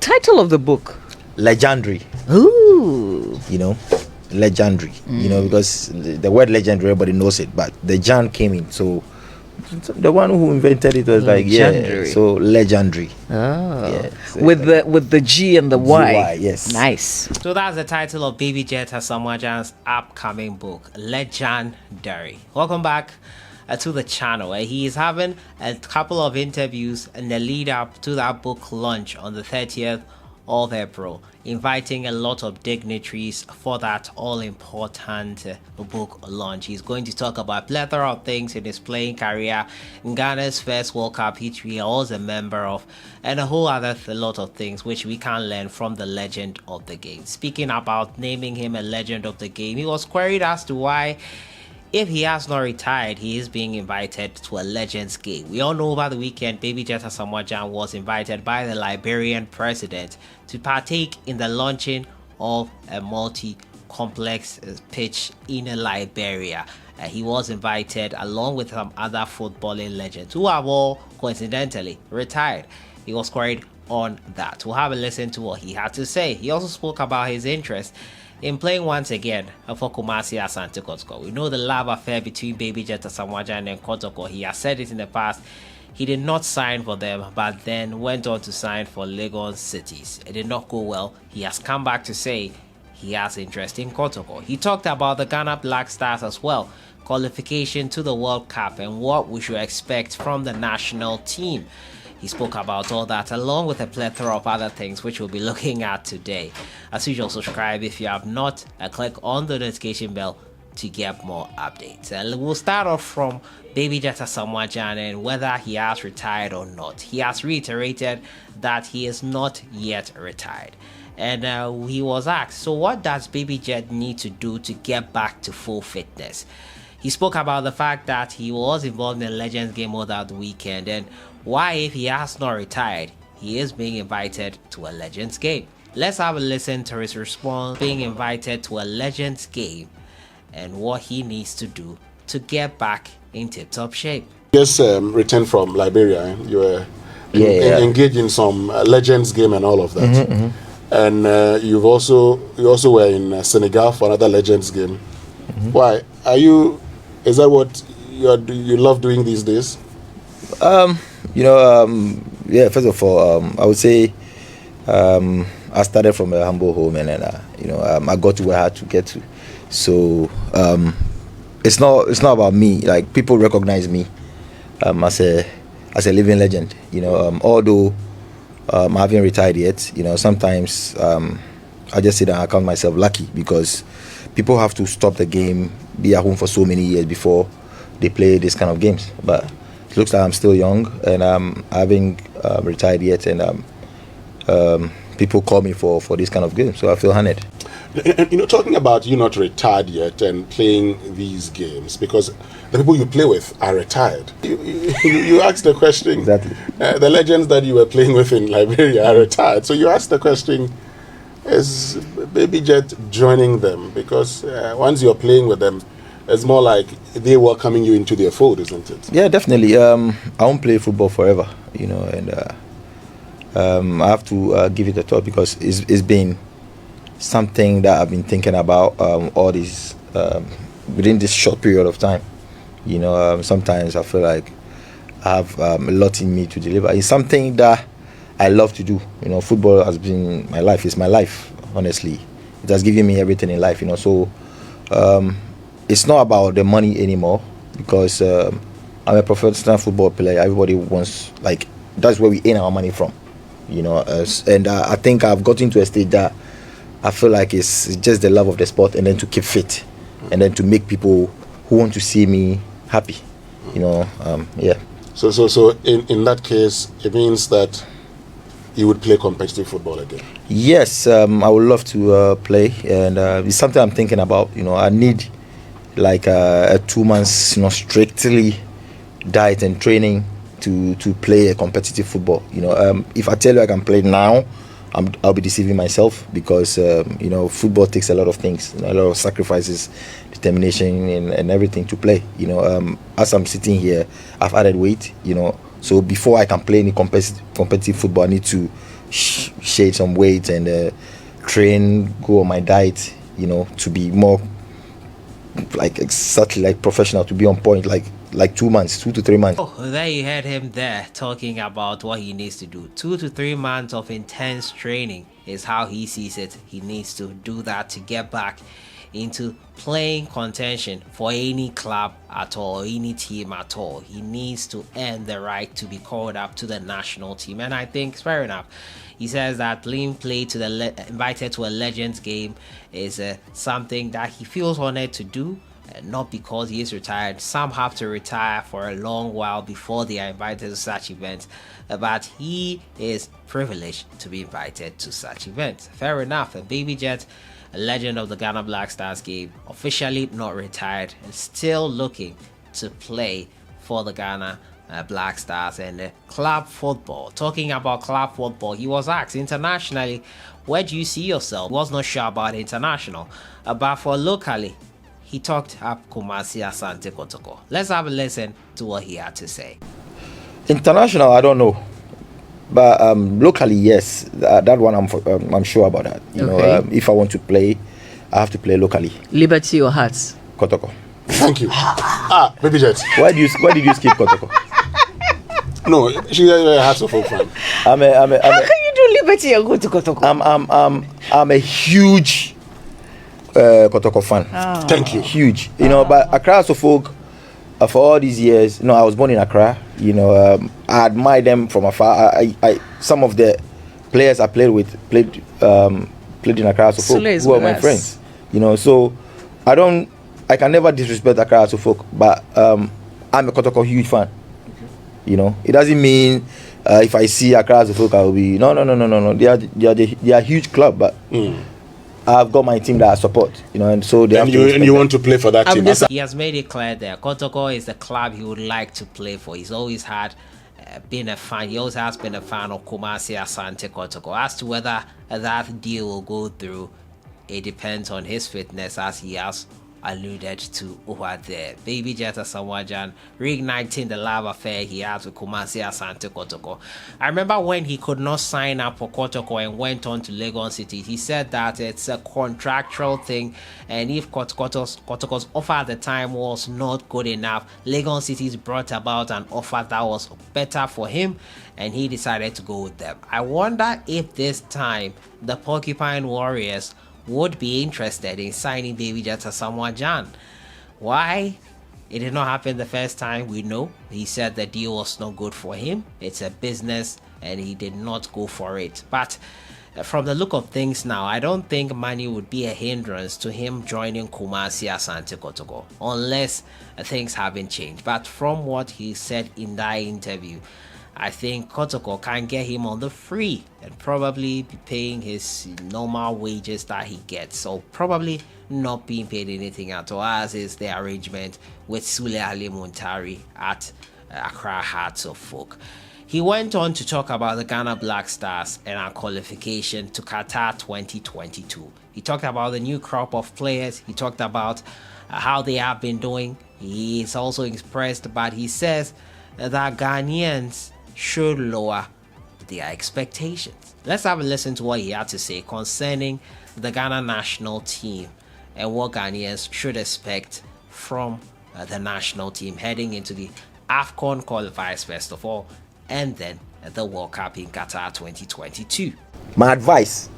title of the book? Legendary. Ooh. Legendary. Because the word legendary, everybody knows it, but the Gyan came in. So the one who invented it was legendary. So legendary. Oh. Yeah, so with the G and the Y. GY, yes. Nice. So that's the title of Baby Jet Asamoah Gyan's upcoming book, Legendary. Welcome back to the channel. He is having a couple of interviews in the lead up to that book launch on the 30th of April, inviting a lot of dignitaries for that all-important book launch. He's going to talk about a plethora of things in his playing career, in Ghana's first World Cup, which he was a member of, and a whole other lot of things which we can learn from the legend of the game. Speaking about naming him a legend of the game, he was queried as to why, if he has not retired, he is being invited to a Legends game. We all know over the weekend, Baby Jet Asamoah Gyan was invited by the Liberian president to partake in the launching of a multi-complex pitch in Liberia. He was invited along with some other footballing legends who have all coincidentally retired. He was queried on that. We'll have a listen to what he had to say. He also spoke about his interest in playing once again for Kumasi Asante Kotoko. We know the love affair between Baby Jet Asamoah Gyan and Kotoko. He has said it in the past. He did not sign for them, but then went on to sign for Lagos Cities. It did not go well. He has come back to say he has interest in Kotoko. He talked about the Ghana Black Stars as well, qualification to the World Cup, and what we should expect from the national team. He spoke about all that along with a plethora of other things which we'll be looking at today. As usual, subscribe if you have not, and click on the notification bell to get more updates. And we'll start off from Baby Jet Asamoah Gyan and whether he has retired or not. He has reiterated that he is not yet retired. And he was asked, so what does Baby Jet need to do to get back to full fitness? He spoke about the fact that he was involved in a Legends game over the weekend and why, if he has not retired, he is being invited to a Legends game. Let's have a listen to his response, being invited to a Legends game and what he needs to do to get back in tip-top shape. Just returned from Liberia. You were engaged in some Legends game and all of that. And you also were in Senegal for another Legends game. Why? Is that what you love doing these days? First of all, I would say I started from a humble home, and then I got to where I had to get to. So it's not about me. Like, people recognize me as a living legend. Although I haven't retired yet. Sometimes I just sit down and count myself lucky because people have to stop the game, be at home for so many years before they play this kind of games. But it looks like I'm still young, and I haven't retired yet, and people call me for this kind of game, so I feel honored. Talking about you not retired yet and playing these games, because the people you play with are retired. You asked the question. Exactly. The legends that you were playing with in Liberia are retired. So you asked the question, is Baby Jet joining them? Because once you're playing with them, it's more like they welcoming you into their fold, isn't it? Yeah, definitely. I won't play football forever, and I have to give it a thought because it's been something that I've been thinking about all this within this short period of time. Sometimes I feel like I have a lot in me to deliver. It's something that I love to do. Football has been my life. It's my life, honestly. It has given me everything in life. So it's not about the money anymore because I'm a professional football player. Everybody wants, that's where we earn our money from. And I think I've gotten to a stage that I feel like it's just the love of the sport, and then to keep fit, and then to make people who want to see me happy. Yeah. So in that case, it means that you would play competitive football again? Yes, I would love to play, and it's something I'm thinking about. I need a 2 months, strictly diet and training to play a competitive football. If I tell you I can play now, I'll be deceiving myself because football takes a lot of things, a lot of sacrifices, determination, and everything to play. As I'm sitting here, I've added weight. So before I can play any competitive football, I need to shade some weight and train, go on my diet, you know, to be more like exactly like professional, to be on point, like 2 months, 2 to 3 months. Oh, there you heard him there talking about what he needs to do. 2 to 3 months of intense training is how he sees it. He needs to do that to get back into playing contention for any club at all, any team at all. He needs to earn the right to be called up to the national team, and I think it's fair enough. He says that being played to invited to a Legends game is something that he feels honored to do. Not because he is retired. Some have to retire for a long while before they are invited to such events, but he is privileged to be invited to such events. Fair enough. Baby Jet, a legend of the Ghana Black Stars game, officially not retired and still looking to play for the Ghana Black Stars and club football. Talking about club football, he was asked internationally, where do you see yourself? He was not sure about international, but for locally, he talked up Kumasi, Asante, Kotoko. Let's have a listen to what he had to say. International, I don't know, but locally, yes, that one I'm sure about that. You know, if I want to play, I have to play locally. Liberty or Hearts? Kotoko. Thank you. Baby Jet. Why did you skip Kotoko? No, she's a Hearts of Oak fan. How can you do Liberty and go to Kotoko? I'm a huge Kotoko fan. Oh. Thank you. Huge. You know, but Accra Suffolk, for all these years, you know, I was born in Accra. You know, I admire them from afar. I some of the players I played with played in Accra Suffolk, who are my friends. You know, so I can never disrespect Accra Suffolk, but I'm a Kotoko huge fan. You know, it doesn't mean if I see Accra Suffolk, I will be no. They are a huge club, but I've got my team that I support. You know, and so they and you want to play for that team. He has made it clear that Kotoko is the club he would like to play for. He's always had been a fan. He always has been a fan of Kumasi, Asante, Kotoko. As to whether that deal will go through, it depends on his fitness, as he has alluded to over there. Baby Jet Asamoah Gyan reigniting the love affair he has with Kumasi, Asante, Kotoko. I remember when he could not sign up for Kotoko and went on to Legon City, he said that it's a contractual thing, and if Kotoko's offer at the time was not good enough, Legon City's brought about an offer that was better for him, and he decided to go with them. I wonder if this time the Porcupine Warriors would be interested in signing Baby Jet Asamoah Gyan. Why? It did not happen the first time, we know. He said the deal was not good for him. It's a business and he did not go for it. But from the look of things now, I don't think money would be a hindrance to him joining Kumasi, Asante, Kotoko, unless things haven't changed. But from what he said in that interview, I think Kotoko can get him on the free and probably be paying his normal wages that he gets. So probably not being paid anything at all, as is the arrangement with Sule Ali Muntari at Accra Hearts of Folk. He went on to talk about the Ghana Black Stars and our qualification to Qatar 2022. He talked about the new crop of players. He talked about how they have been doing. He is also impressed, but he says that Ghanaians should lower their expectations. Let's have a listen to what he had to say concerning the Ghana national team and what Ghanaians should expect from the national team heading into the AFCON qualifiers first of all, and then the World Cup in Qatar 2022. My advice,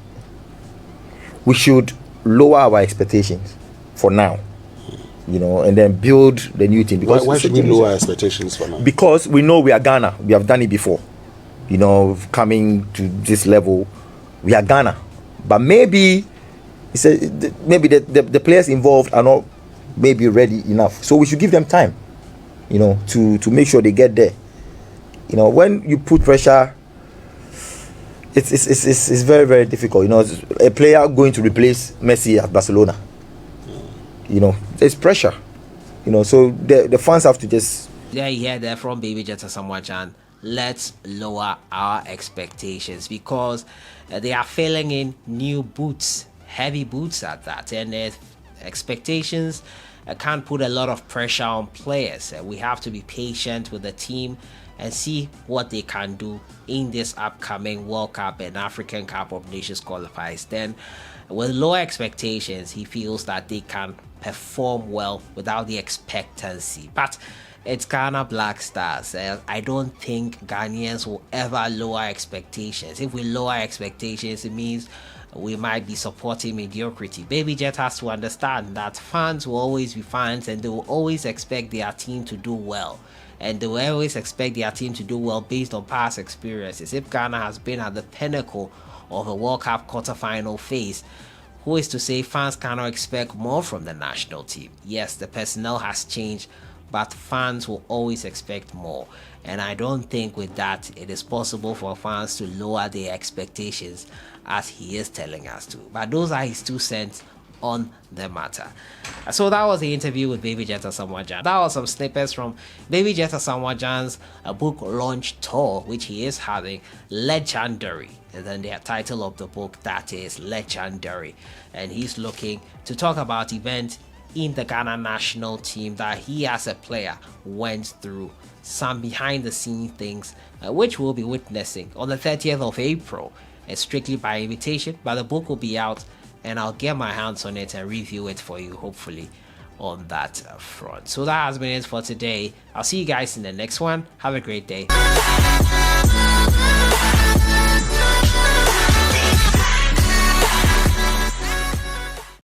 we should lower our expectations for now, you know, and then build the new team. Because why should we lower our expectations for now? Because we know we are Ghana. We have done it before. You know, coming to this level, we are Ghana. But maybe the players involved are not maybe ready enough. So we should give them time, you know, to make sure they get there. You know, when you put pressure, it's very, very difficult. You know, a player going to replace Messi at Barcelona. You know, there's pressure. You know, so the fans have to just. There you hear that from Baby Jet Asamoah Gyan. Let's lower our expectations because they are filling in new boots, heavy boots at that, and expectations can't put a lot of pressure on players. We have to be patient with the team and see what they can do in this upcoming World Cup and African Cup of Nations qualifiers. Then with lower expectations, he feels that they can perform well without the expectancy. But it's Ghana Black Stars. I don't think Ghanaians will ever lower expectations. If we lower expectations, it means we might be supporting mediocrity. Baby Jet has to understand that fans will always be fans, and they will always expect their team to do well. And they will always expect their team to do well based on past experiences. If Ghana has been at the pinnacle of a World Cup quarterfinal phase, who is to say fans cannot expect more from the national team? Yes, the personnel has changed, but fans will always expect more. And I don't think with that it is possible for fans to lower their expectations as he is telling us to. But those are his 2 cents on the matter. So that was the interview with Baby Jet Asamoah Gyan. That was some snippets from Baby Jet Asamoah Gyan's book launch tour, which he is having, Legendary. And then the title of the book, that is Legendary. And he's looking to talk about events in the Ghana national team that he as a player went through, some behind the scenes things, which we'll be witnessing on the 30th of April. It's strictly by invitation, but the book will be out and I'll get my hands on it and review it for you, hopefully, on that front. So that has been it for today. I'll see you guys in the next one. Have a great day.